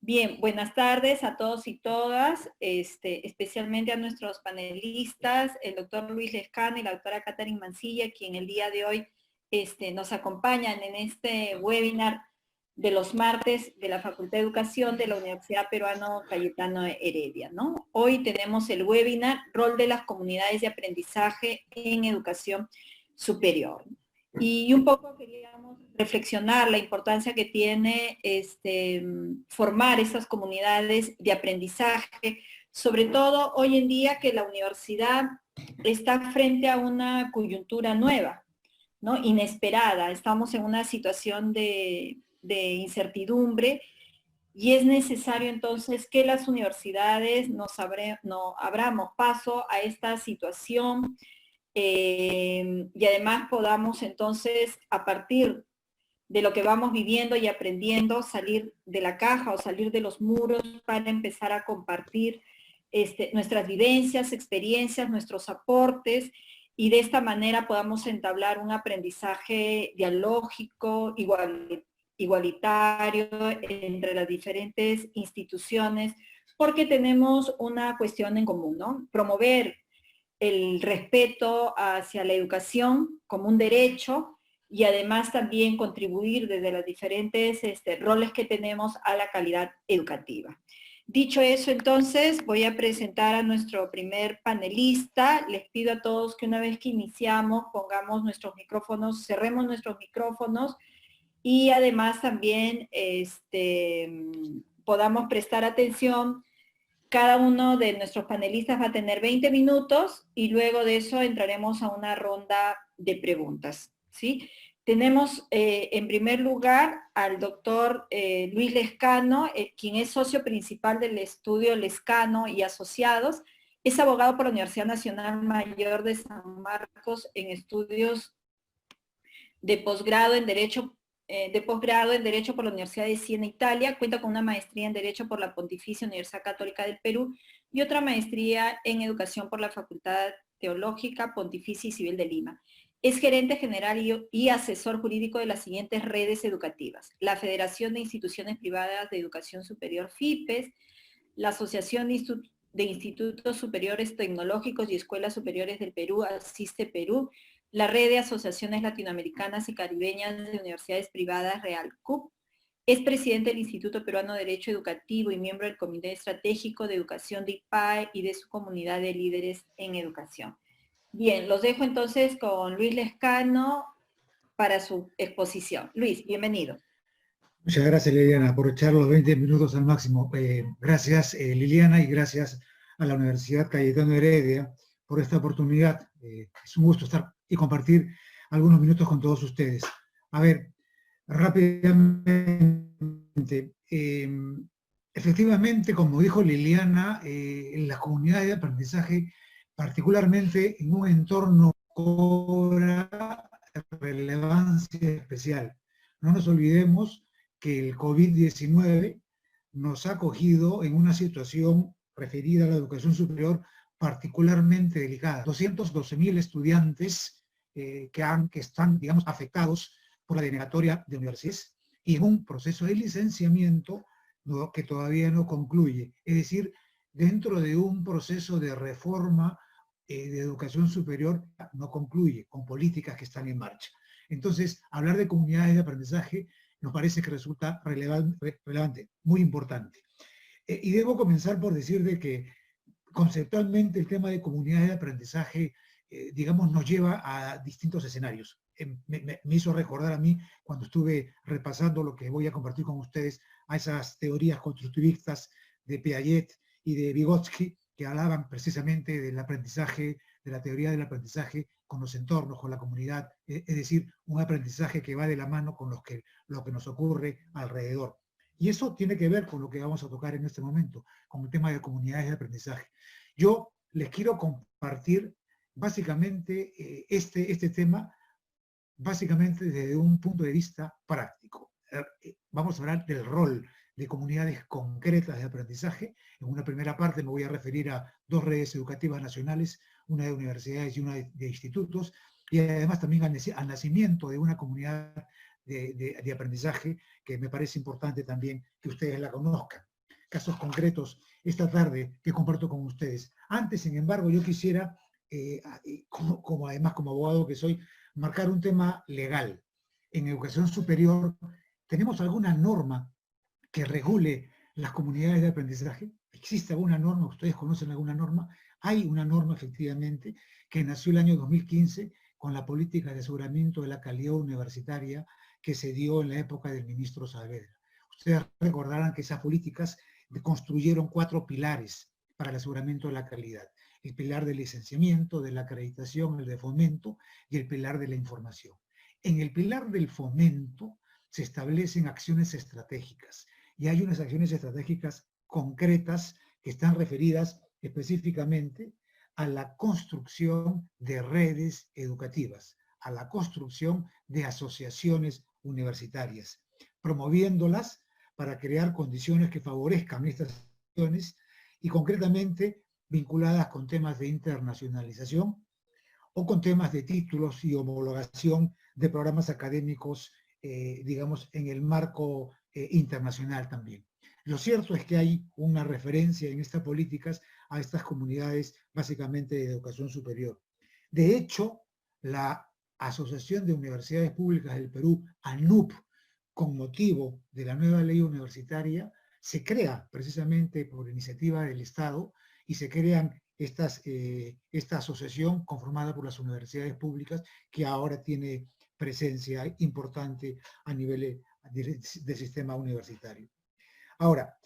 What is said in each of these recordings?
Bien, buenas tardes a todos y todas, especialmente a nuestros panelistas, el doctor Luis Lescano y la doctora Catherine Mancilla, quien el día de hoy nos acompañan en este webinar de los martes de la Facultad de Educación de la Universidad Peruano Cayetano Heredia, ¿no? Hoy tenemos el webinar Rol de las comunidades de aprendizaje en educación superior. Y un poco queríamos reflexionar la importancia que tiene formar esas comunidades de aprendizaje, sobre todo hoy en día que la universidad está frente a una coyuntura nueva, ¿no? Inesperada. Estamos en una situación de incertidumbre y es necesario entonces que las universidades abramos paso a esta situación y además podamos entonces, a partir de lo que vamos viviendo y aprendiendo, salir de la caja o salir de los muros para empezar a compartir nuestras vivencias, experiencias, nuestros aportes, y de esta manera podamos entablar un aprendizaje dialógico, igualitario entre las diferentes instituciones, porque tenemos una cuestión en común, ¿no? Promover el respeto hacia la educación como un derecho y además también contribuir desde los diferentes roles que tenemos a la calidad educativa. Dicho eso, entonces, voy a presentar a nuestro primer panelista. Les pido a todos que una vez que iniciamos, pongamos nuestros micrófonos, cerremos nuestros micrófonos y además también podamos prestar atención. Cada uno de nuestros panelistas va a tener 20 minutos y luego de eso entraremos a una ronda de preguntas, ¿sí? Tenemos en primer lugar al doctor Luis Lescano, quien es socio principal del estudio Lescano y Asociados. Es abogado por la Universidad Nacional Mayor de San Marcos en estudios de posgrado en Derecho por la Universidad de Siena, Italia. Cuenta con una maestría en Derecho por la Pontificia Universidad Católica del Perú y otra maestría en Educación por la Facultad Teológica Pontificia y Civil de Lima. Es gerente general y asesor jurídico de las siguientes redes educativas: la Federación de Instituciones Privadas de Educación Superior, FIPES, la Asociación de Institutos Superiores Tecnológicos y Escuelas Superiores del Perú, Asiste Perú, la Red de Asociaciones Latinoamericanas y Caribeñas de Universidades Privadas, REALCUP. Es presidente del Instituto Peruano de Derecho Educativo y miembro del Comité Estratégico de Educación de IPAE y de su comunidad de líderes en educación. Bien, los dejo entonces con Luis Lescano para su exposición. Luis, bienvenido. Muchas gracias, Liliana, por echar los 20 minutos al máximo. Gracias, Liliana, y gracias a la Universidad Cayetano Heredia por esta oportunidad. Es un gusto estar y compartir algunos minutos con todos ustedes. A ver, rápidamente, efectivamente, como dijo Liliana, en las comunidades de aprendizaje, particularmente en un entorno cobra relevancia especial. No nos olvidemos que el COVID-19 nos ha cogido en una situación referida a la educación superior particularmente delicada. 212.000 estudiantes que están, digamos, afectados por la denegatoria de universidades y en un proceso de licenciamiento que todavía no concluye. Es decir, dentro de un proceso de reforma de educación superior no concluye con políticas que están en marcha. Entonces, hablar de comunidades de aprendizaje nos parece que resulta relevante, muy importante. Y debo comenzar por decir de que conceptualmente el tema de comunidades de aprendizaje, digamos, nos lleva a distintos escenarios. Me hizo recordar a mí, cuando estuve repasando lo que voy a compartir con ustedes, a esas teorías constructivistas de Piaget y de Vygotsky, que hablaban precisamente del aprendizaje, de la teoría del aprendizaje con los entornos, con la comunidad, es decir, un aprendizaje que va de la mano con lo que nos ocurre alrededor. Y eso tiene que ver con lo que vamos a tocar en este momento, con el tema de comunidades de aprendizaje. Yo les quiero compartir básicamente este tema, básicamente desde un punto de vista práctico. Vamos a hablar del rol de comunidades concretas de aprendizaje. En una primera parte me voy a referir a dos redes educativas nacionales, una de universidades y una de institutos, y además también al nacimiento de una comunidad de aprendizaje que me parece importante también que ustedes la conozcan. Casos concretos esta tarde que comparto con ustedes. Antes, sin embargo, yo quisiera, además como abogado que soy, marcar un tema legal. En educación superior, ¿tenemos alguna norma que regule las comunidades de aprendizaje? ¿Existe alguna norma? ¿Ustedes conocen alguna norma? Hay una norma, efectivamente, que nació el año 2015 con la política de aseguramiento de la calidad universitaria que se dio en la época del ministro Saavedra. Ustedes recordarán que esas políticas construyeron 4 pilares para el aseguramiento de la calidad. El pilar del licenciamiento, de la acreditación, el de fomento y el pilar de la información. En el pilar del fomento se establecen acciones estratégicas y hay unas acciones estratégicas concretas que están referidas específicamente a la construcción de redes educativas, a la construcción de asociaciones universitarias, promoviéndolas para crear condiciones que favorezcan estas acciones y concretamente vinculadas con temas de internacionalización o con temas de títulos y homologación de programas académicos, digamos, en el marco internacional también. Lo cierto es que hay una referencia en estas políticas a estas comunidades básicamente de educación superior. De hecho, la Asociación de Universidades Públicas del Perú, ANUP, con motivo de la nueva ley universitaria, se crea precisamente por iniciativa del Estado y se crean esta asociación conformada por las universidades públicas que ahora tiene presencia importante a nivel del sistema universitario. Ahora,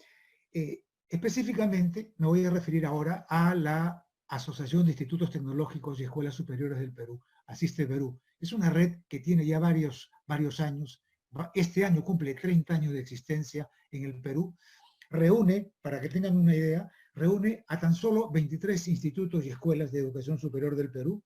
específicamente me voy a referir ahora a la Asociación de Institutos Tecnológicos y Escuelas Superiores del Perú, Asiste Perú. Es una red que tiene ya varios años. Este año cumple 30 años de existencia en el Perú. Reúne, para que tengan una idea, reúne a tan solo 23 institutos y escuelas de educación superior del Perú.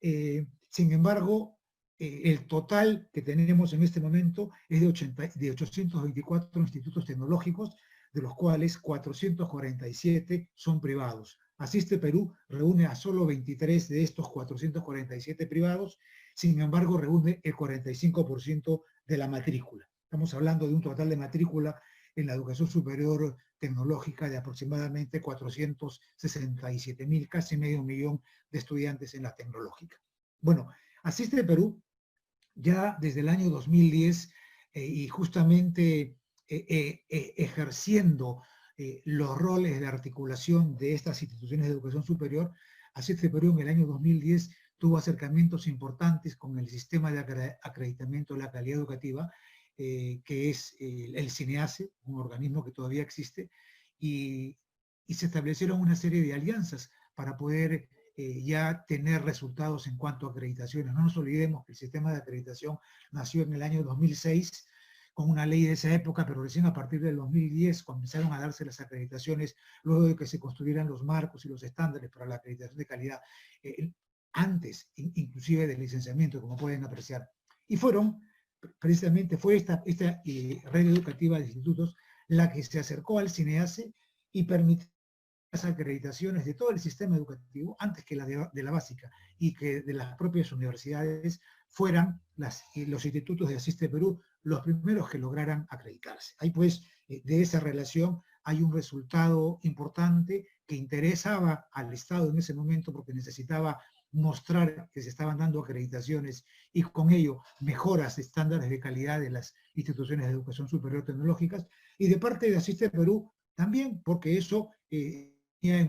Sin embargo, el total que tenemos en este momento es de 824 institutos tecnológicos, de los cuales 447 son privados. Asiste Perú reúne a solo 23 de estos 447 privados, sin embargo reúne el 45% de la matrícula. Estamos hablando de un total de matrícula en la educación superior tecnológica de aproximadamente 467.000, casi medio millón de estudiantes en la tecnológica. Bueno, Asiste Perú ya desde el año 2010 y justamente ejerciendo los roles de articulación de estas instituciones de educación superior, Asiste Perú en el año 2010 tuvo acercamientos importantes con el sistema de acreditamiento de la calidad educativa, que es el CINEACE, un organismo que todavía existe, y se establecieron una serie de alianzas para poder ya tener resultados en cuanto a acreditaciones. No nos olvidemos que el sistema de acreditación nació en el año 2006 con una ley de esa época, pero recién a partir del 2010 comenzaron a darse las acreditaciones luego de que se construyeran los marcos y los estándares para la acreditación de calidad, antes inclusive del licenciamiento, como pueden apreciar. Y precisamente fue esta red educativa de institutos la que se acercó al CINEACE y permitió las acreditaciones de todo el sistema educativo, antes que la de la básica, y que de las propias universidades fueran los institutos de Asiste Perú los primeros que lograran acreditarse. Ahí pues, de esa relación hay un resultado importante que interesaba al Estado en ese momento porque necesitaba mostrar que se estaban dando acreditaciones y con ello mejoras de estándares de calidad de las instituciones de educación superior tecnológicas, y de parte de Asiste Perú también, porque eso en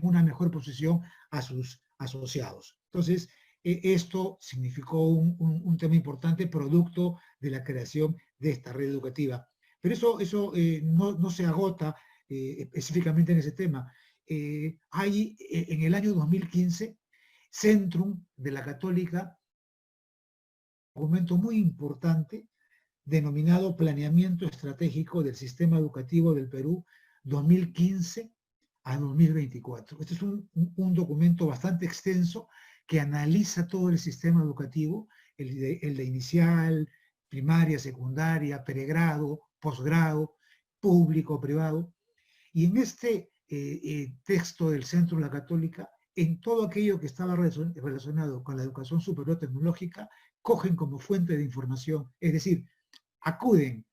una mejor posición a sus asociados. Entonces, esto significó un tema importante producto de la creación de esta red educativa. Pero eso no se agota específicamente en ese tema. Hay en el año 2015, Centrum de la Católica, un documento muy importante denominado Planeamiento Estratégico del Sistema Educativo del Perú 2015 a 2024. Este es un documento bastante extenso que analiza todo el sistema educativo, el de inicial, primaria, secundaria, pregrado, posgrado, público, privado. Y en este texto del Centro de la Católica, en todo aquello que estaba relacionado con la educación superior tecnológica, cogen como fuente de información, es decir, acuden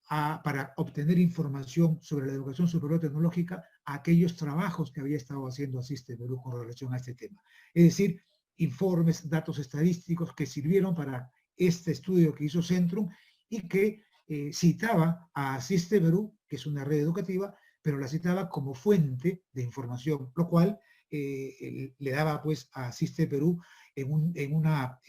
para obtener información sobre la educación superior tecnológica a aquellos trabajos que había estado haciendo Asiste Perú con relación a este tema. Es decir, informes, datos estadísticos que sirvieron para este estudio que hizo Centrum y que citaba a Asiste Perú, que es una red educativa, pero la citaba como fuente de información, lo cual le daba pues a Asiste Perú en una,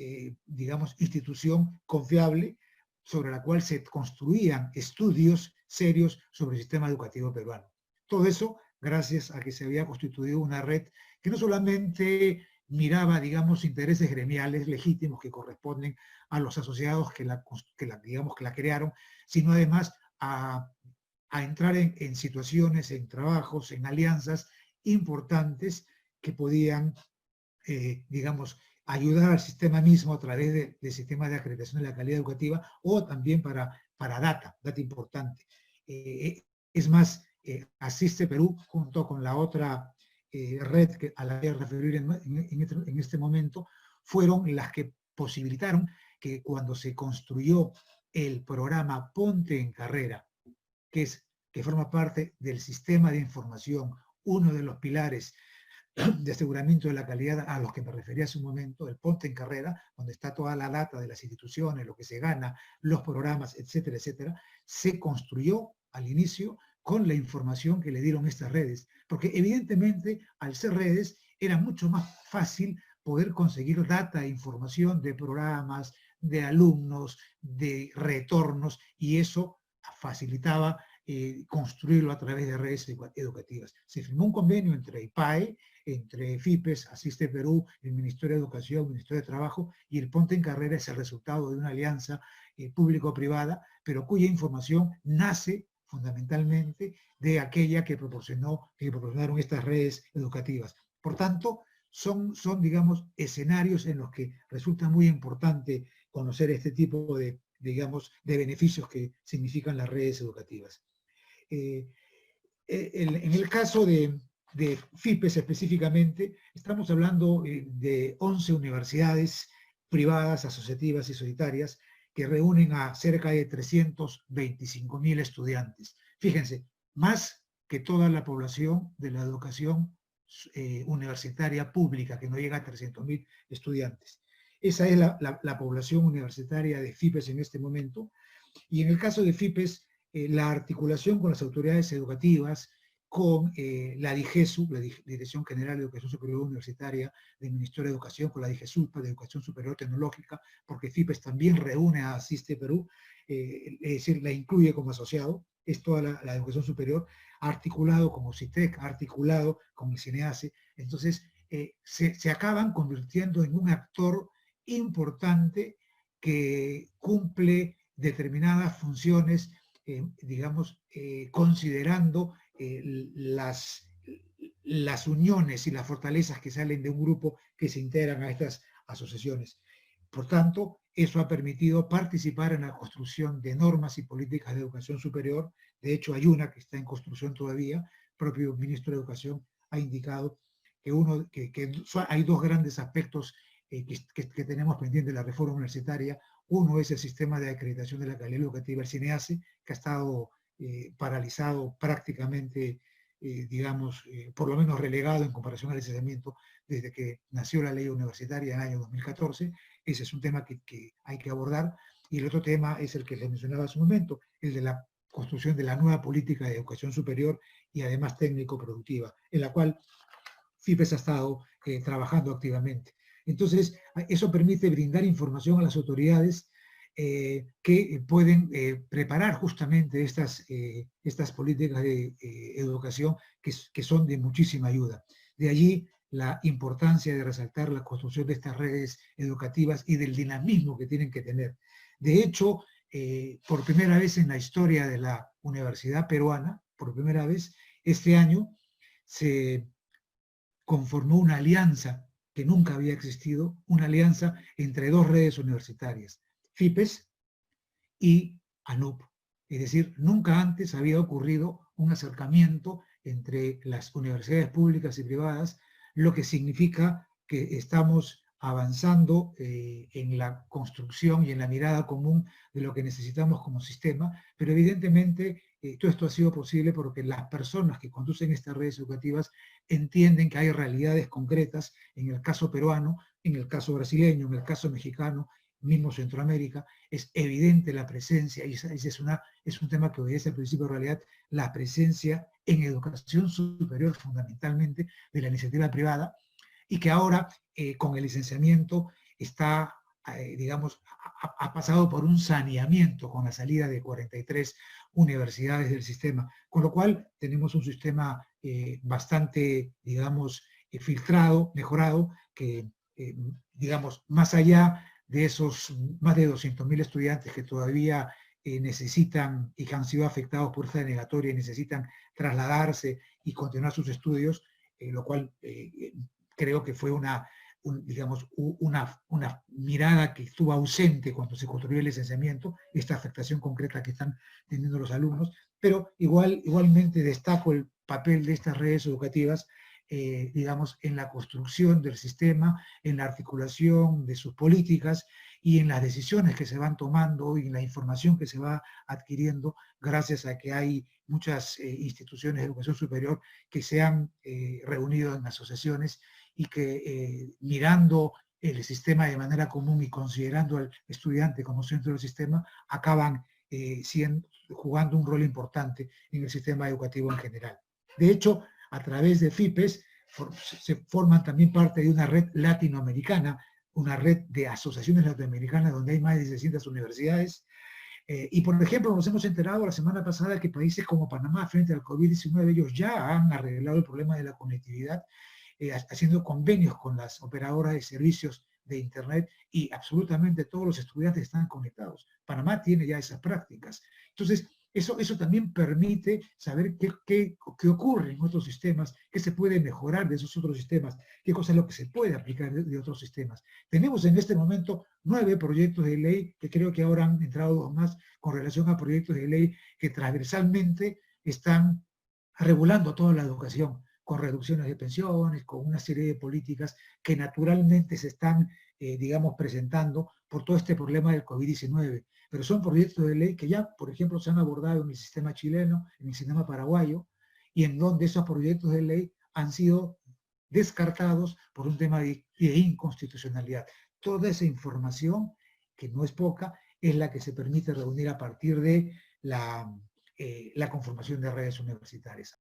digamos, institución confiable sobre la cual se construían estudios serios sobre el sistema educativo peruano. Todo eso gracias a que se había constituido una red que no solamente miraba, digamos, intereses gremiales legítimos que corresponden a los asociados que la crearon, sino además a entrar en situaciones, en trabajos, en alianzas importantes que podían, digamos, ayudar al sistema mismo a través de sistemas de acreditación de la calidad educativa o también para data importante. Es más, Asiste Perú, junto con la otra red a la que voy a referir en este momento, fueron las que posibilitaron que cuando se construyó el programa Ponte en Carrera, que forma parte del sistema de información, uno de los pilares de aseguramiento de la calidad a los que me refería hace un momento, el Ponte en Carrera, donde está toda la data de las instituciones, lo que se gana, los programas, etcétera, etcétera, se construyó al inicio con la información que le dieron estas redes, porque evidentemente al ser redes era mucho más fácil poder conseguir data e información de programas, de alumnos, de retornos, y eso facilitaba construirlo a través de redes educativas. Se firmó un convenio entre IPAE, entre FIPES, Asiste Perú, el Ministerio de Educación, el Ministerio de Trabajo, y el Ponte en Carrera es el resultado de una alianza público-privada, pero cuya información nace fundamentalmente de aquella que proporcionaron estas redes educativas. Por tanto, son, digamos, escenarios en los que resulta muy importante conocer este tipo de, digamos, de beneficios que significan las redes educativas. En el caso de FIPES específicamente, estamos hablando de 11 universidades privadas, asociativas y solitarias que reúnen a cerca de 325.000 estudiantes. Fíjense, más que toda la población de la educación universitaria pública, que no llega a 300.000 estudiantes. Esa es la población universitaria de FIPES en este momento. Y en el caso de FIPES, la articulación con las autoridades educativas, con la DIGESU, la Dirección General de Educación Superior Universitaria del Ministerio de Educación, con la DIGESULPA de Educación Superior Tecnológica, porque FIPES también reúne a Asiste Perú, es decir, la incluye como asociado, es toda la educación superior, articulado como CITEC, articulado con el CINEACE. Entonces, se acaban convirtiendo en un actor importante que cumple determinadas funciones, digamos, considerando las uniones y las fortalezas que salen de un grupo que se integran a estas asociaciones. Por tanto, eso ha permitido participar en la construcción de normas y políticas de educación superior. De hecho, hay una que está en construcción todavía. El propio ministro de Educación ha indicado que hay dos grandes aspectos que tenemos pendiente de la reforma universitaria. Uno es el sistema de acreditación de la calidad educativa, el CINEACE, que ha estado paralizado prácticamente, digamos, por lo menos relegado en comparación al licenciamiento desde que nació la ley universitaria en el año 2014. Ese es un tema que hay que abordar. Y el otro tema es el que les mencionaba hace un momento, el de la construcción de la nueva política de educación superior y además técnico-productiva, en la cual FIPES ha estado trabajando activamente. Entonces, eso permite brindar información a las autoridades que pueden preparar justamente estas políticas de educación que son de muchísima ayuda. De allí la importancia de resaltar la construcción de estas redes educativas y del dinamismo que tienen que tener. De hecho, por primera vez en la historia de la universidad peruana, por primera vez, este año se conformó una alianza que nunca había existido, una alianza entre dos redes universitarias, FIPES y ANUP. Es decir, nunca antes había ocurrido un acercamiento entre las universidades públicas y privadas, lo que significa que estamos avanzando en la construcción y en la mirada común de lo que necesitamos como sistema, pero evidentemente todo esto ha sido posible porque las personas que conducen estas redes educativas entienden que hay realidades concretas en el caso peruano, en el caso brasileño, en el caso mexicano, mismo Centroamérica. Es evidente la presencia, y ese es un tema que obedece al principio de realidad, la presencia en educación superior fundamentalmente de la iniciativa privada, y que ahora con el licenciamiento está, digamos, ha pasado por un saneamiento con la salida de 43 universidades del sistema, con lo cual tenemos un sistema bastante, digamos, filtrado, mejorado, que, digamos, más allá de esos más de 200.000 estudiantes que todavía necesitan y que han sido afectados por esta denegatoria y necesitan trasladarse y continuar sus estudios, lo cual creo que fue digamos, una mirada que estuvo ausente cuando se construyó el licenciamiento, esta afectación concreta que están teniendo los alumnos, pero igualmente destaco el papel de estas redes educativas, digamos, en la construcción del sistema, en la articulación de sus políticas y en las decisiones que se van tomando y en la información que se va adquiriendo gracias a que hay muchas instituciones de educación superior que se han reunido en asociaciones y que mirando el sistema de manera común y considerando al estudiante como centro del sistema, acaban jugando un rol importante en el sistema educativo en general. De hecho, a través de FIPES se forman también parte de una red latinoamericana, una red de asociaciones latinoamericanas donde hay más de 600 universidades. Y por ejemplo, nos hemos enterado la semana pasada que países como Panamá, frente al COVID-19, ellos ya han arreglado el problema de la conectividad, haciendo convenios con las operadoras de servicios de Internet, y absolutamente todos los estudiantes están conectados. Panamá tiene ya esas prácticas. Entonces, eso también permite saber qué ocurre en otros sistemas, qué se puede mejorar de esos otros sistemas, qué cosa es lo que se puede aplicar de otros sistemas. Tenemos en este momento 9 proyectos de ley, que creo que ahora han entrado 2 más con relación a proyectos de ley que transversalmente están regulando toda la educación, con reducciones de pensiones, con una serie de políticas que naturalmente se están, digamos, presentando por todo este problema del COVID-19. Pero son proyectos de ley que ya, por ejemplo, se han abordado en el sistema chileno, en el sistema paraguayo, y en donde esos proyectos de ley han sido descartados por un tema de inconstitucionalidad. Toda esa información, que no es poca, es la que se permite reunir a partir de la conformación de redes universitarias.